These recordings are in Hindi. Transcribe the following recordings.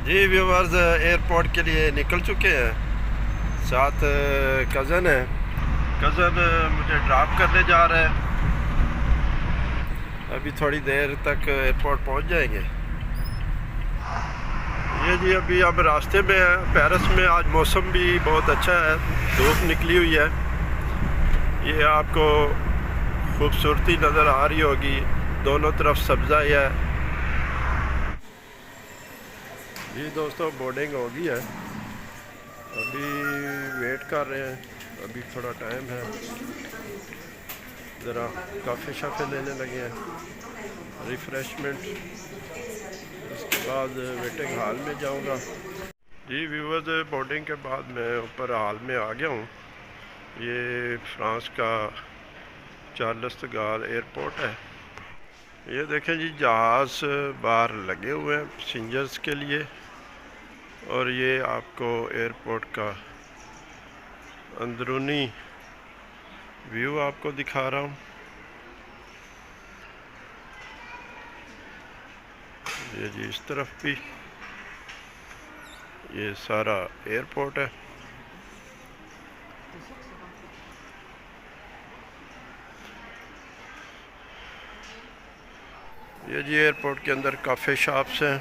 जी व्यूवर्स, एयरपोर्ट के लिए निकल चुके हैं। साथ कज़न है। कज़न मुझे ड्रॉप करने जा रहे हैं। अभी थोड़ी देर तक एयरपोर्ट पहुंच जाएंगे। ये जी अभी अब रास्ते में है। पेरिस में आज मौसम भी बहुत अच्छा है, धूप निकली हुई है। ये आपको खूबसूरती नज़र आ रही होगी, दोनों तरफ सब्ज़ा ही है। जी दोस्तों, बोर्डिंग हो गई है। अभी वेट कर रहे हैं, अभी थोड़ा टाइम है। ज़रा काफ़ी शाफ़े लेने लगे हैं, रिफ़्रेशमेंट। उसके बाद वेटिंग हॉल में जाऊंगा। जी व्यूवर्स, बोर्डिंग के बाद मैं ऊपर हॉल में आ गया हूँ। ये फ्रांस का चार्ल्स द गॉल एयरपोर्ट है। ये देखें जी, जहाज़ बाहर लगे हुए हैं पैसेंजर्स के लिए। और ये आपको एयरपोर्ट का अंदरूनी व्यू आपको दिखा रहा हूँ। ये जी इस तरफ भी ये सारा एयरपोर्ट है। ये जी एयरपोर्ट के अंदर काफ़ी शॉप्स हैं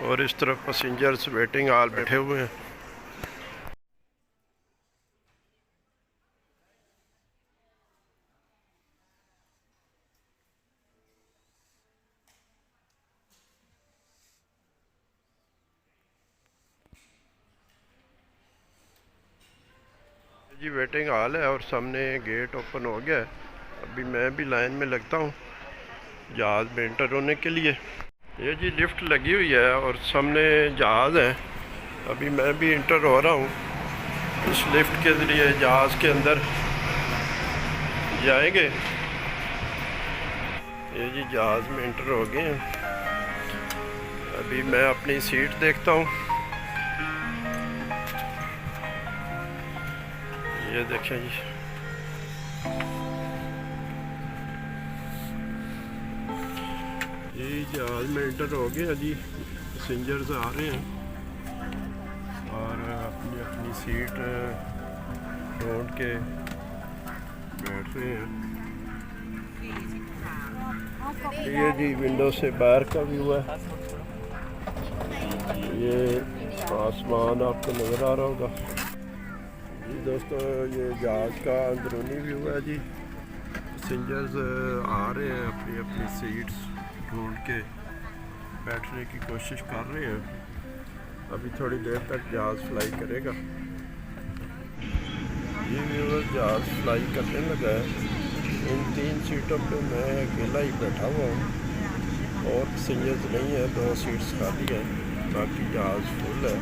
और इस तरफ पैसेंजर्स वेटिंग हॉल बैठे हुए हैं। जी वेटिंग हॉल है और सामने गेट ओपन हो गया है। अभी मैं भी लाइन में लगता हूँ जहाज़ में एंटर होने के लिए। ये जी लिफ्ट लगी हुई है और सामने जहाज़ है। अभी मैं भी इंटर हो रहा हूँ। इस लिफ्ट के ज़रिए जहाज़ के अंदर जाएंगे। ये जी जहाज़ में इंटर हो गए हैं। अभी मैं अपनी सीट देखता हूँ। ये देखें जी, ये जहाज़ में इंटर हो गया जी। पैसेंजर्स आ रहे हैं और अपनी अपनी सीट ढूंढ के बैठ रहे हैं। ये जी विंडो से बाहर का व्यू है। ये आसमान आपको नज़र आ रहा होगा। जी दोस्तों, ये जहाज़ का अंदरूनी व्यू है जी। पैसेंजर्स आ रहे हैं, अपनी अपनी सीट्स ढूंढ के बैठने की कोशिश कर रहे हैं। अभी थोड़ी देर तक जहाज़ फ्लाई करेगा। ये व्यूअर्स जहाज़ फ्लाई करने लगा है। इन 3 सीटों पे मैं अकेला ही बैठा हुआ हूँ और पैसेंजर्स नहीं है, 2 सीट्स खाली हैं, बाकी जहाज़ फुल है।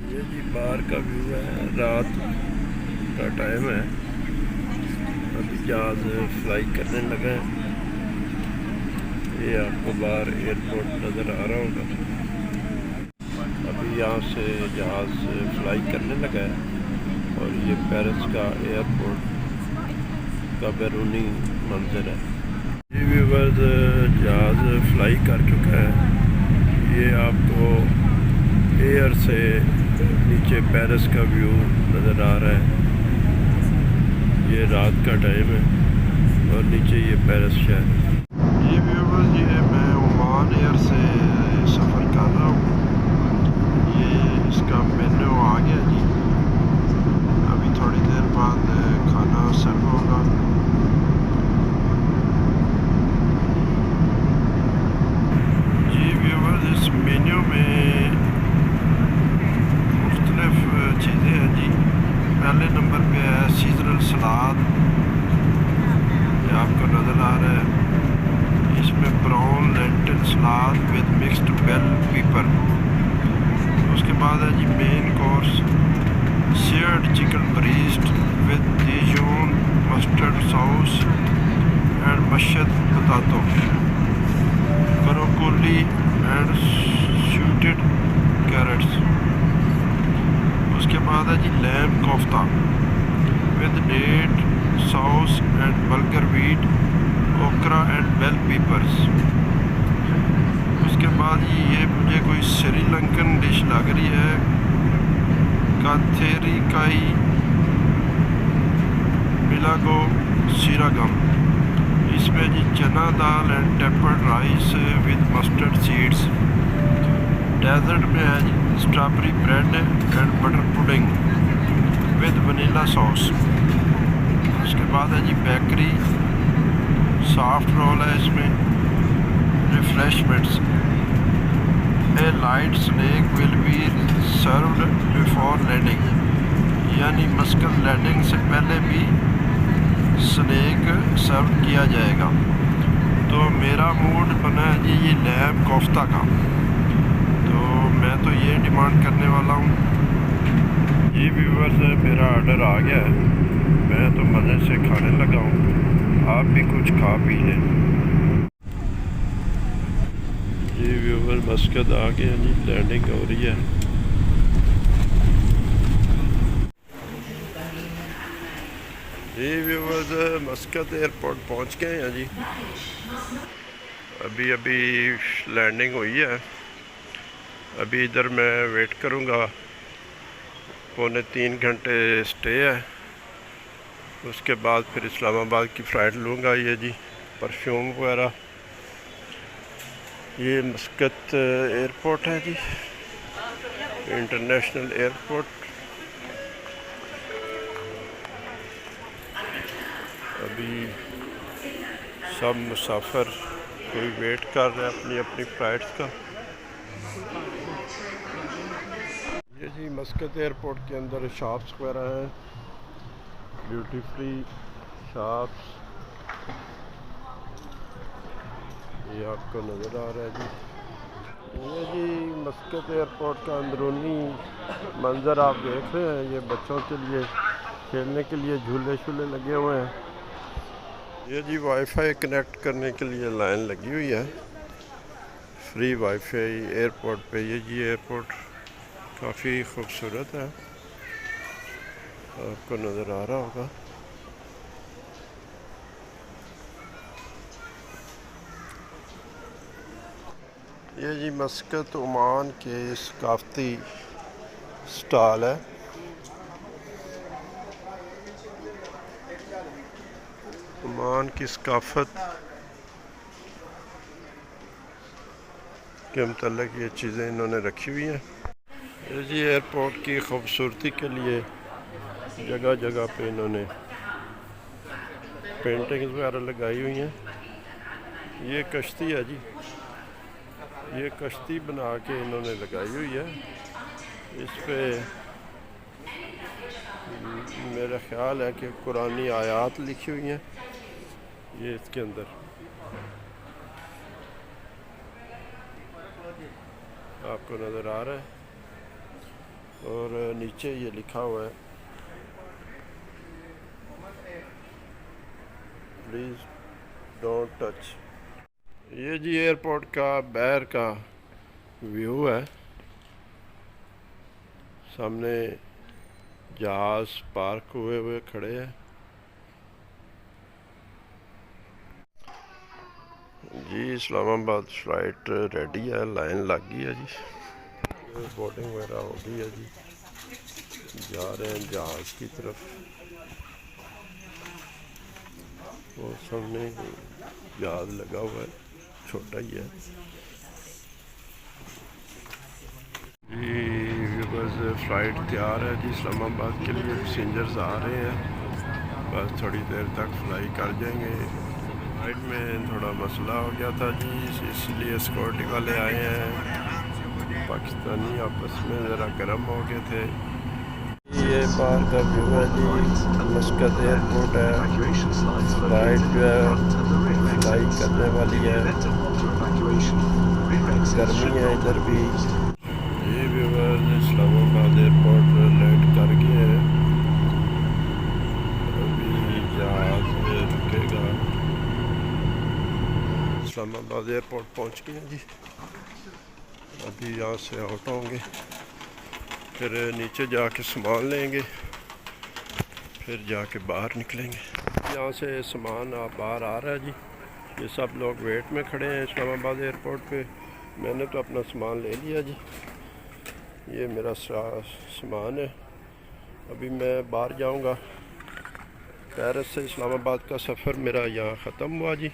ये जी बाहर का व्यू है, रात का टाइम है। अभी जहाज़ फ्लाई करने लगा है। ये आपको बाहर एयरपोर्ट नज़र आ रहा होगा। अभी यहाँ से जहाज़ फ्लाई करने लगा है और ये पेरिस का एयरपोर्ट का बैरूनी मंजर है। ये व्यूअर्स, जहाज़ फ्लाई कर चुका है। ये आपको एयर से नीचे पेरिस का व्यू नज़र आ रहा है। ये रात का टाइम है और नीचे ये पेरिस शहर है। ये व्यूअर्स, ये मैं ओमान एयर से सफ़र कर रहा हूँ। ये इसका मेन्यू आ गया जी। अभी थोड़ी देर बाद खाना सर्व होगा। जी व्यूअर्स, इस मेन्यू में मुख्तलिफ चीज़ें हैं जी। पहले नंबर पे है सीजनल सलाद, ये आपको नज़र आ रहा है। इसमें brown lentil salad with mixed bell pepper. उसके बाद है जी main course, seared chicken breast with Dijon mustard sauce and mashed potato, broccoli and sweeted carrots. उसके बाद है जी lamb kofta with date sauce and bulgur wheat, okra and bell peppers. उसके बाद ये मुझे कोई श्रीलंका लग रही है काथेरिकाई मिलागो सीरागम। इसमें जी chana dal and tempered rice with mustard seeds. Dessert में है जी strawberry bread and butter pudding with vanilla sauce. उसके बाद है जी बेकरी, सॉफ्ट रोल है इसमें। Refreshments, a light snack will be served before landing, यानी मस्कत लैंडिंग से पहले भी स्नैक सर्व किया जाएगा। तो मेरा मूड बना है जी ये लैम कोफ्ता का, तो मैं तो ये डिमांड करने वाला हूँ। ये व्यूअर्स मेरा ऑर्डर आ गया है, मैं तो मज़े से खाने लगा हूँ, आप भी कुछ खा पी लें। ये व्यूअर मस्कत आ गया जी, लैंडिंग हो रही है। ये व्यूअर्स मस्कत एयरपोर्ट पहुंच गए हैं जी। अभी लैंडिंग हुई है। अभी इधर मैं वेट करूंगा, 2.25 घंटे स्टे है। उसके बाद फिर इस्लामाबाद की फ़्लाइट लूँगा। ये जी परफ्यूम वगैरह। ये मस्कत एयरपोर्ट है जी, इंटरनेशनल एयरपोर्ट। अभी सब मुसाफिर कोई वेट कर रहे हैं अपनी अपनी फ़्लाइट्स का। ये जी मस्कत एयरपोर्ट के अंदर शॉप्स वगैरह हैं, ड्यूटी फ्री शॉप्स। ये आपको नज़र आ रहा है जी। ये जी मस्कत एयरपोर्ट का अंदरूनी मंज़र आप देख रहे हैं। ये बच्चों के लिए खेलने के लिए झूले शूले लगे हुए हैं। ये जी वाईफाई कनेक्ट करने के लिए लाइन लगी हुई है, फ्री वाईफाई एयरपोर्ट पे। ये जी एयरपोर्ट काफ़ी खूबसूरत है, आपको नज़र आ रहा होगा। ये जी मस्कत ओमान के सकाफती स्टॉल है। ओमान की सकाफत के मतलब ये चीज़ें इन्होंने रखी हुई हैं। ये जी एयरपोर्ट की खूबसूरती के लिए जगह जगह पे इन्होंने पेंटिंग्स वगैरह लगाई हुई हैं। ये कश्ती है जी, ये कश्ती बना के इन्होंने लगाई हुई है। इस पे मेरा ख्याल है कि कुरानी आयात लिखी हुई हैं। ये इसके अंदर आपको नज़र आ रहा है, और नीचे ये लिखा हुआ है प्लीज़ डोंट टच। ये जी एयरपोर्ट का बाहर का व्यू है। सामने जहाज़ पार्क हुए हुए खड़े हैं। जी इस्लामाबाद फ़्लाइट रेडी है, लाइन लग गई है जी। बोर्डिंग वगैरह हो गई है जी, जा रहे हैं जहाज़ की तरफ। वो सामने जहाज़ लगा हुआ है, छोटा ही है जी। बस फ़्लाइट तैयार है जी इस्लामाबाद के लिए। पैसेंजर्स आ रहे हैं, बस थोड़ी देर तक फ्लाई कर जाएंगे। फ़्लाइट में थोड़ा मसला हो गया था जी, इसलिए सिक्योरिटी वाले आए हैं। पाकिस्तानी आपस में ज़रा गर्म हो गए थे। ये बाहर का व्यू है जी, मस्कत एयरपोर्ट है। फ़्लाइट जो है फ्लाई करने वाली है, गर्मी है इधर भी। ये व्यूअर्स इस्लामाबाद एयरपोर्ट लैंड कर गए हैं। अभी जहाज़ रुकेगा। इस्लामाबाद एयरपोर्ट पहुंच गए हैं जी। अभी यहाँ से आउट होंगे, फिर नीचे जाके सामान लेंगे, फिर जाके बाहर निकलेंगे। यहाँ से सामान बाहर आ रहा है जी। ये सब लोग वेट में खड़े हैं इस्लामाबाद एयरपोर्ट पे। मैंने तो अपना सामान ले लिया जी। ये मेरा सामान है। अभी मैं बाहर जाऊंगा। पेरिस से इस्लामाबाद का सफ़र मेरा यहाँ ख़त्म हुआ जी।